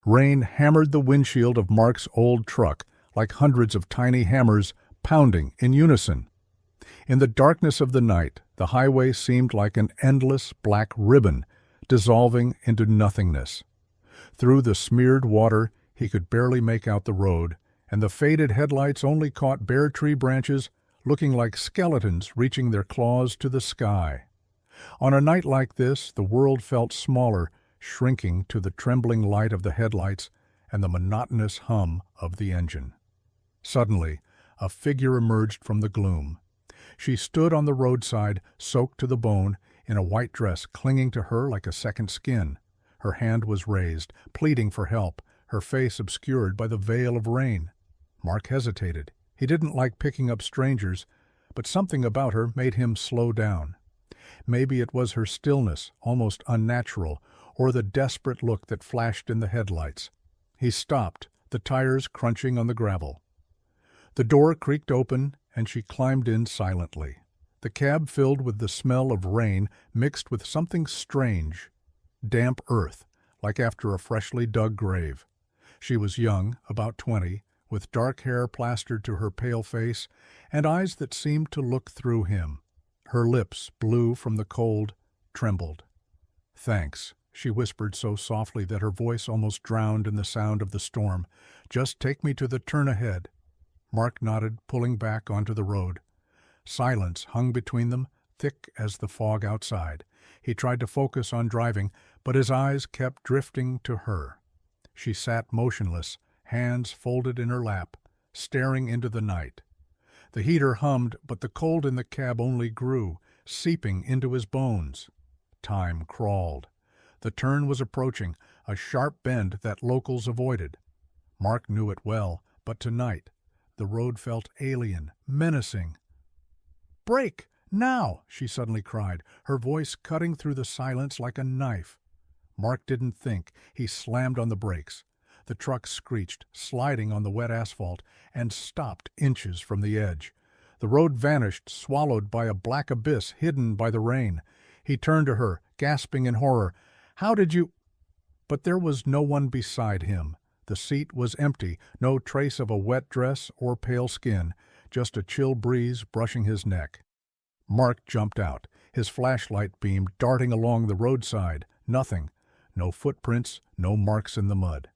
Rain hammered the windshield of Mark's old truck like hundreds of tiny hammers pounding in unison. In the darkness of the night, the highway seemed like an endless black ribbon dissolving into nothingness. Through the smeared water, he could barely make out the road, and the faded headlights only caught bare tree branches looking like skeletons reaching their claws to the sky. On a night like this, the world felt smaller, shrinking to the trembling light of the headlights and the monotonous hum of the engine. Suddenly, a figure emerged from the gloom. She stood on the roadside, soaked to the bone, in a white dress clinging to her like a second skin. Her hand was raised, pleading for help, her face obscured by the veil of rain. Mark hesitated. He didn't like picking up strangers, but something about her made him slow down. Maybe it was her stillness, almost unnatural, or the desperate look that flashed in the headlights. He stopped, the tires crunching on the gravel. The door creaked open, and she climbed in silently. The cab filled with the smell of rain mixed with something strange, damp earth, like after a freshly dug grave. She was young, about 20, with dark hair plastered to her pale face and eyes that seemed to look through him. Her lips, blue from the cold, trembled. "Thanks," she whispered so softly that her voice almost drowned in the sound of the storm. "Just take me to the turn ahead." Mark nodded, pulling back onto the road. Silence hung between them, thick as the fog outside. He tried to focus on driving, but his eyes kept drifting to her. She sat motionless, hands folded in her lap, staring into the night. The heater hummed, but the cold in the cab only grew, seeping into his bones. Time crawled. The turn was approaching, a sharp bend that locals avoided. Mark knew it well, but tonight the road felt alien, menacing. "Brake! Now!" she suddenly cried, her voice cutting through the silence like a knife. Mark didn't think. He slammed on the brakes. The truck screeched, sliding on the wet asphalt, and stopped inches from the edge. The road vanished, swallowed by a black abyss hidden by the rain. He turned to her, gasping in horror. "How did you—" But there was no one beside him. The seat was empty, no trace of a wet dress or pale skin, just a chill breeze brushing his neck. Mark jumped out, his flashlight beam darting along the roadside. Nothing. No footprints, no marks in the mud.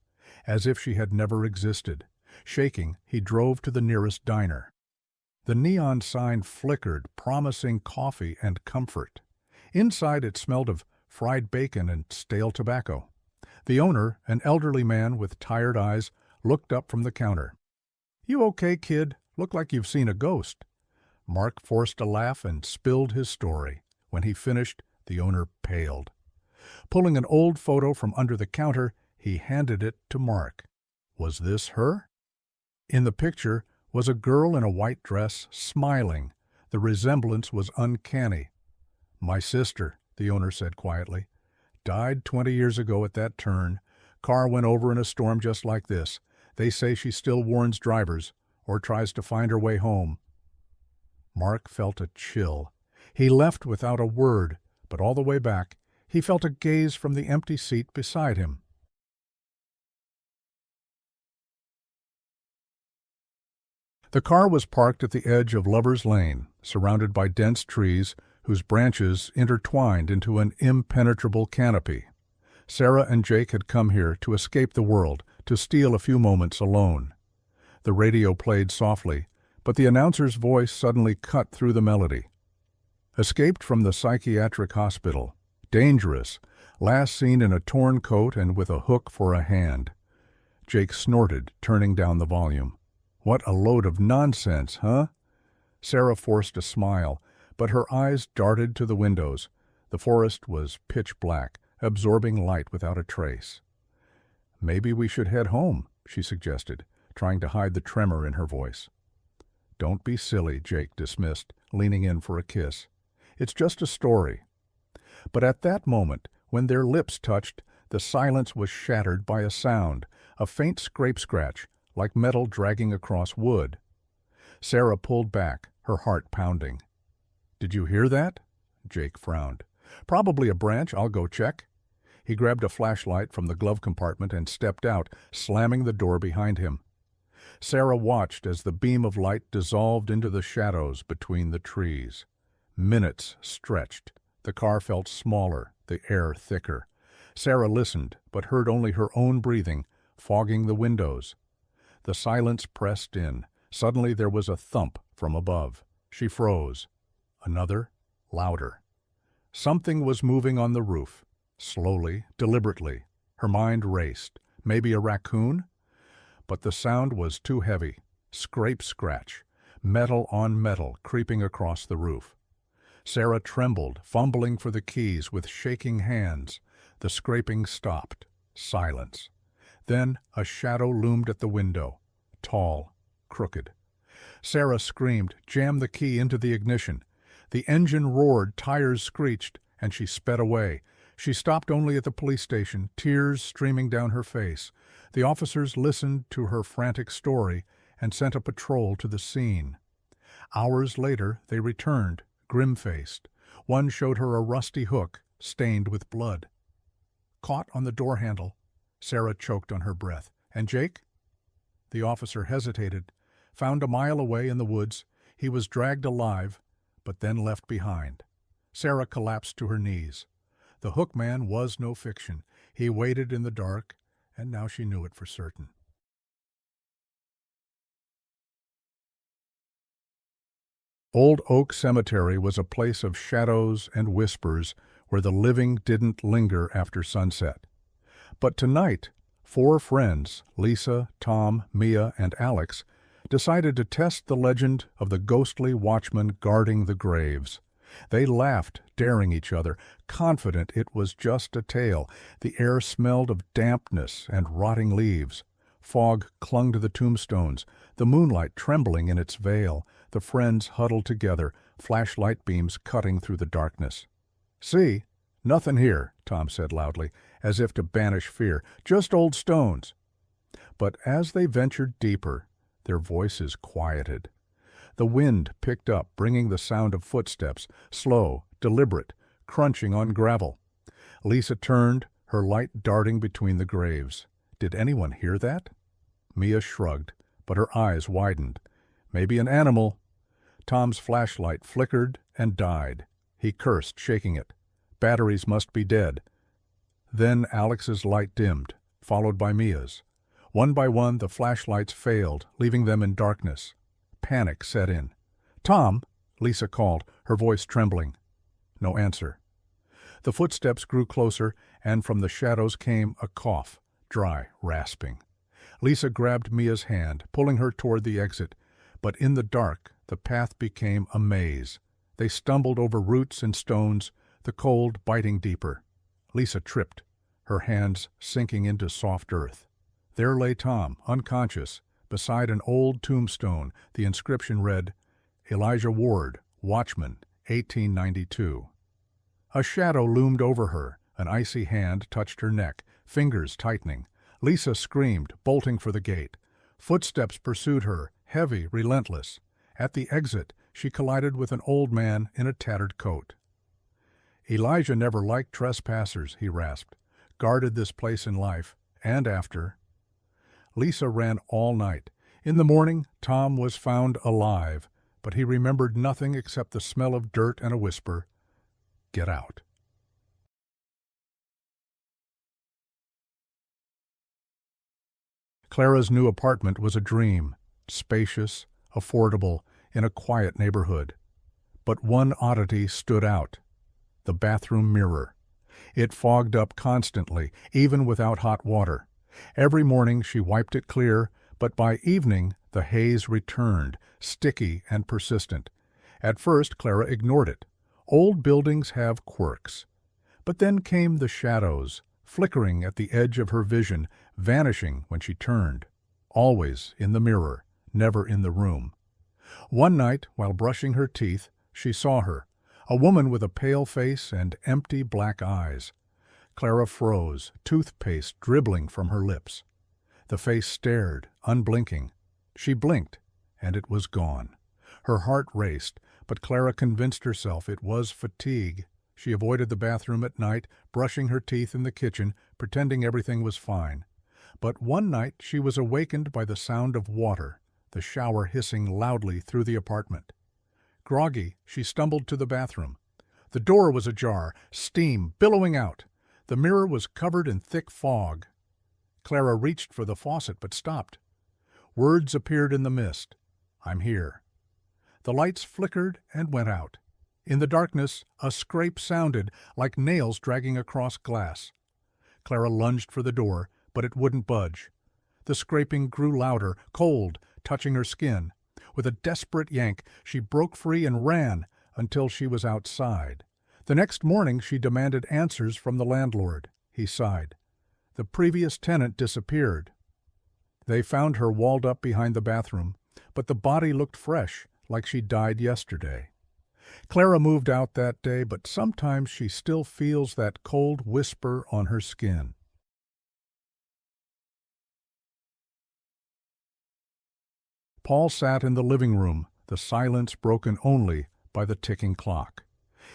As if she had never existed. Shaking, he drove to the nearest diner. The neon sign flickered, promising coffee and comfort. Inside it smelled of fried bacon and stale tobacco. The owner, an elderly man with tired eyes, looked up from the counter. "You okay, kid? Look like you've seen a ghost." Mark forced a laugh and spilled his story. When he finished, the owner paled. Pulling an old photo from under the counter, he handed it to Mark. Was this her? In the picture was a girl in a white dress, smiling. The resemblance was uncanny. "My sister," the owner said quietly. "Died 20 years ago at that turn. Car went over in a storm just like this. They say she still warns drivers, or tries to find her way home." Mark felt a chill. He left without a word, but all the way back, he felt a gaze from the empty seat beside him. The car was parked at the edge of Lover's Lane, surrounded by dense trees whose branches intertwined into an impenetrable canopy. Sarah and Jake had come here to escape the world, to steal a few moments alone. The radio played softly, but the announcer's voice suddenly cut through the melody. "Escaped from the psychiatric hospital. Dangerous. Last seen in a torn coat and with a hook for a hand." Jake snorted, turning down the volume. "What a load of nonsense, huh?" Sarah forced a smile, but her eyes darted to the windows. The forest was pitch black, absorbing light without a trace. "Maybe we should head home," she suggested, trying to hide the tremor in her voice. "Don't be silly," Jake dismissed, leaning in for a kiss. "It's just a story." But at that moment, when their lips touched, the silence was shattered by a sound, a faint scrape-scratch, like metal dragging across wood. Sarah pulled back, her heart pounding. "Did you hear that?" Jake frowned. "Probably a branch. I'll go check." He grabbed a flashlight from the glove compartment and stepped out, slamming the door behind him. Sarah watched as the beam of light dissolved into the shadows between the trees. Minutes stretched. The car felt smaller, the air thicker. Sarah listened, but heard only her own breathing, fogging the windows. The silence pressed in. Suddenly there was a thump from above. She froze. Another, louder. Something was moving on the roof. Slowly, deliberately. Her mind raced. Maybe a raccoon? But the sound was too heavy. Scrape-scratch. Metal on metal creeping across the roof. Sarah trembled, fumbling for the keys with shaking hands. The scraping stopped. Silence. Then a shadow loomed at the window. Tall, crooked. Sarah screamed, jammed the key into the ignition. The engine roared, tires screeched, and she sped away. She stopped only at the police station, tears streaming down her face. The officers listened to her frantic story and sent a patrol to the scene. Hours later, they returned, grim-faced. One showed her a rusty hook, stained with blood. Caught on the door handle, Sarah choked on her breath. And Jake? The officer hesitated. Found a mile away in the woods. He was dragged alive, but then left behind. Sarah collapsed to her knees. The hook man was no fiction. He waited in the dark, and now she knew it for certain. Old Oak Cemetery was a place of shadows and whispers where the living didn't linger after sunset. But tonight, 4 friends, Lisa, Tom, Mia, and Alex, decided to test the legend of the ghostly watchman guarding the graves. They laughed, daring each other, confident it was just a tale. The air smelled of dampness and rotting leaves. Fog clung to the tombstones, the moonlight trembling in its veil. The friends huddled together, flashlight beams cutting through the darkness. "See? Nothing here," Tom said loudly, as if to banish fear. "Just old stones." But as they ventured deeper, their voices quieted. The wind picked up, bringing the sound of footsteps, slow, deliberate, crunching on gravel. Lisa turned, her light darting between the graves. Did anyone hear that? Mia shrugged, but her eyes widened. Maybe an animal. Tom's flashlight flickered and died. He cursed, shaking it. Batteries must be dead. Then Alex's light dimmed, followed by Mia's. One by one, the flashlights failed, leaving them in darkness. Panic set in. "Tom!" Lisa called, her voice trembling. No answer. The footsteps grew closer, and from the shadows came a cough, dry, rasping. Lisa grabbed Mia's hand, pulling her toward the exit. But in the dark, the path became a maze. They stumbled over roots and stones, the cold biting deeper. Lisa tripped, her hands sinking into soft earth. There lay Tom, unconscious, beside an old tombstone. The inscription read, "Elijah Ward, Watchman, 1892. A shadow loomed over her. An icy hand touched her neck, fingers tightening. Lisa screamed, bolting for the gate. Footsteps pursued her, heavy, relentless. At the exit, she collided with an old man in a tattered coat. "Elijah never liked trespassers," he rasped. "Guarded this place in life, and after." Lisa ran all night. In the morning, Tom was found alive, but he remembered nothing except the smell of dirt and a whisper, "Get out." Clara's new apartment was a dream, spacious, affordable, in a quiet neighborhood. But one oddity stood out: the bathroom mirror. It fogged up constantly, even without hot water. Every morning she wiped it clear, but by evening the haze returned, sticky and persistent. At first Clara ignored it. Old buildings have quirks. But then came the shadows, flickering at the edge of her vision, vanishing when she turned. Always in the mirror, never in the room. One night, while brushing her teeth, she saw her, a woman with a pale face and empty black eyes. Clara froze, toothpaste dribbling from her lips. The face stared, unblinking. She blinked, and it was gone. Her heart raced, but Clara convinced herself it was fatigue. She avoided the bathroom at night, brushing her teeth in the kitchen, pretending everything was fine. But one night she was awakened by the sound of water, the shower hissing loudly through the apartment. Groggy, she stumbled to the bathroom. The door was ajar, steam billowing out. The mirror was covered in thick fog. Clara reached for the faucet but stopped. Words appeared in the mist. "I'm here." The lights flickered and went out. In the darkness, a scrape sounded, like nails dragging across glass. Clara lunged for the door, but it wouldn't budge. The scraping grew louder, cold, touching her skin. With a desperate yank, she broke free and ran until she was outside. The next morning she demanded answers from the landlord. He sighed. The previous tenant disappeared. They found her walled up behind the bathroom, but the body looked fresh, like she died yesterday. Clara moved out that day, but sometimes she still feels that cold whisper on her skin. Paul sat in the living room, the silence broken only by the ticking clock.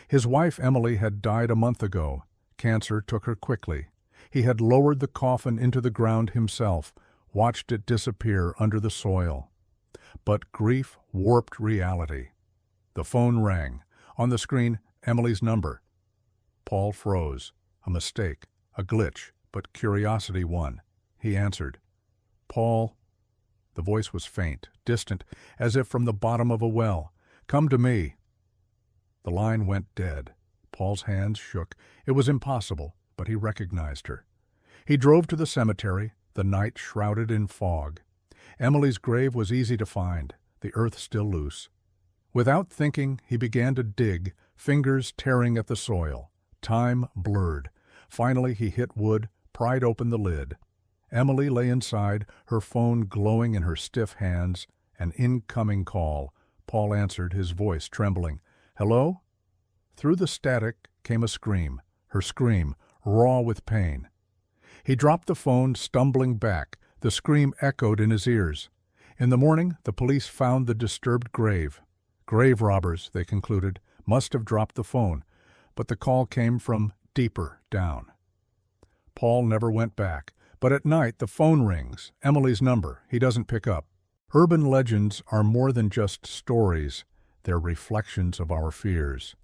His wife Emily had died a month ago. Cancer took her quickly. He had lowered the coffin into the ground himself, watched it disappear under the soil. But grief warped reality. The phone rang. On the screen, Emily's number. Paul froze. A mistake, a glitch, but curiosity won. He answered. "Paul." The voice was faint, distant, as if from the bottom of a well. "Come to me." The line went dead. Paul's hands shook. It was impossible, but he recognized her. He drove to the cemetery, the night shrouded in fog. Emily's grave was easy to find, the earth still loose. Without thinking, he began to dig, fingers tearing at the soil. Time blurred. Finally he hit wood, pried open the lid. Emily lay inside, her phone glowing in her stiff hands. An incoming call. Paul answered, his voice trembling. "Hello?" Through the static came a scream, her scream, raw with pain. He dropped the phone, stumbling back. The scream echoed in his ears. In the morning, the police found the disturbed grave. Grave robbers, they concluded, must have dropped the phone, but the call came from deeper down. Paul never went back, but at night the phone rings, Emily's number. He doesn't pick up. Urban legends are more than just stories. They're reflections of our fears.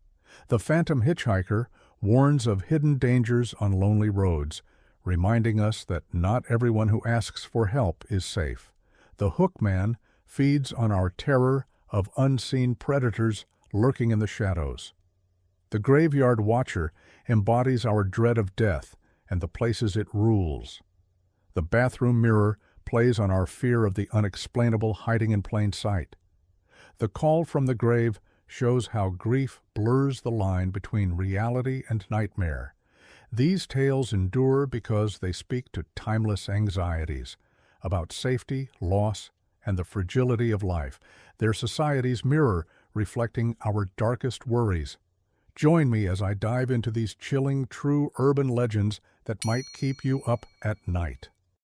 The Phantom Hitchhiker warns of hidden dangers on lonely roads, reminding us that not everyone who asks for help is safe. The Hookman feeds on our terror of unseen predators lurking in the shadows. The Graveyard Watcher embodies our dread of death and the places it rules. The bathroom mirror plays on our fear of the unexplainable hiding in plain sight. The Call from the Grave shows how grief blurs the line between reality and nightmare. These tales endure because they speak to timeless anxieties about safety, loss, and the fragility of life. They're society's mirror reflecting our darkest worries. Join me as I dive into these chilling, true urban legends that might keep you up at night.